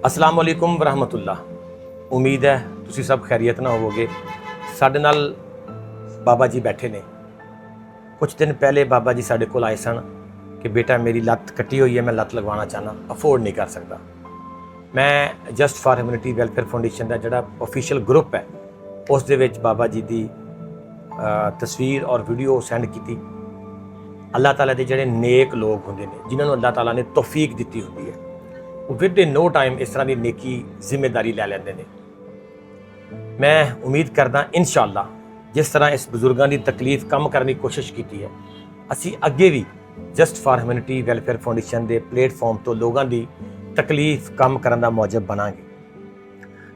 अस्सलाम वालेकुम रहमतुल्लाह। उम्मीद है तुसी सब खैरियत ना होवोगे। साडे नाल बाबा जी बैठे ने। कुछ दिन पहले बाबा जी साडे कोल आए सन कि बेटा मेरी लत्त कट्टी हुई है, मैं लत्त लगवाना चाहना, अफोर्ड नहीं कर सकता। मैं just for humanity welfare foundation का जिहड़ा ऑफिशियल ग्रुप है उस दे विच बाबा जी की तस्वीर और वीडियो सेंड की। अल्लाह ताला दे जिहड़े नेक लोग होंदे ने, जिन्हां नूं अल्लाह ताला ने तौफीक दित्ती हुंदी है, वो विद इन नो टाइम इस तरह की नेकी जिम्मेदारी लै लैंदे ने। मैं उम्मीद करदा इंशाअल्लाह जिस तरह इस बुजुर्गों की तकलीफ कम करने की कोशिश की है, असी अगे भी just for humanity welfare foundation के प्लेटफॉर्म तो लोगों की तकलीफ कम करने का मौजब बनांगे।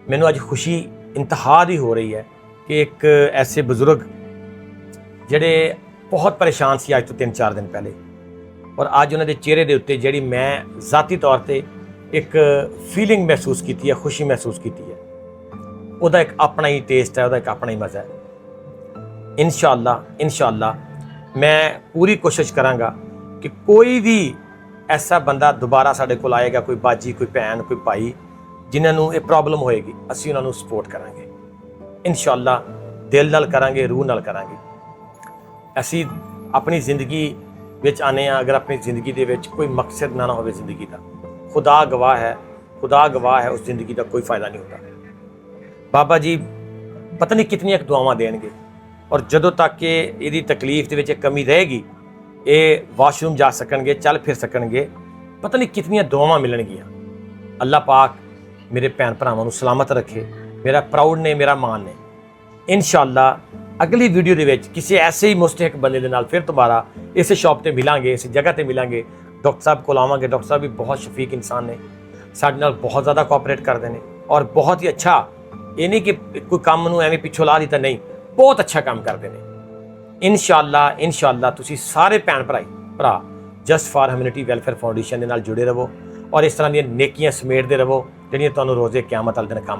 मैनू अज खुशी इंतहा दी हो रही है कि एक ऐसे बुजुर्ग जिहड़े बहुत परेशान सी अज तो 3-4 दिन पहले, और अज उन्होंने चेहरे के उत्ते जिहड़ी मैं ज़ाती तौर पर एक फीलिंग महसूस की है, खुशी महसूस की है, उसका एक अपना ही टेस्ट है, उसका एक अपना ही मज़ा है। इंशाअल्लाह मैं पूरी कोशिश करांगा कि कोई भी ऐसा बंदा दोबारा साडे कोल आएगा, कोई बाजी, कोई भैन, कोई भाई जिन्होंने ये प्रॉब्लम होएगी, असी उन्होंने सपोर्ट करांगे इंशाअल्लाह। दिल नाल करांगे, रूह नाल करांगे। असी अपनी जिंदगी विच आने, अगर अपनी जिंदगी दे विच कोई मकसद ना हो जिंदगी का, खुदा गवाह है उस जिंदगी का कोई फ़ायदा नहीं होता। बाबा जी पता नहीं कितनी दुआवां देंगे, और जदों तक कि इहदी तकलीफ दे विच कमी रहेगी, ये वाशरूम जा सकणगे, चल फिर सकणगे, पता नहीं कितनी दुआवां मिलणगियां। अल्लाह पाक मेरे भैन भरावां नूं सलामत रखे, मेरा प्राउड ने, मेरा मान ने। इंशाअल्लाह अगली वीडियो दे विच किसी ऐसे ही मुस्तहिक बंदे दे नाल फिर दोबारा इस शॉप ते मिलांगे, इस जगह ते मिलांगे। डॉक्टर साहब कोल आवांगे। डॉक्टर साहब भी बहुत शफीक इंसान ने, साडे नाल बहुत ज़्यादा कोऑपरेट करते हैं, और बहुत ही अच्छा, ये नहीं कि कोई काम नूं एवें पिछों ला दिता, नहीं, बहुत अच्छा काम करते हैं। इंशाअल्लाह तुसी सारे भैन भरा just for humanity welfare foundation के नाल जुड़े रहो, और इस तरह दी नेकियां समेटते रहो जिहड़ियां तुहानूं रोज़े क़यामत वाले दिन काम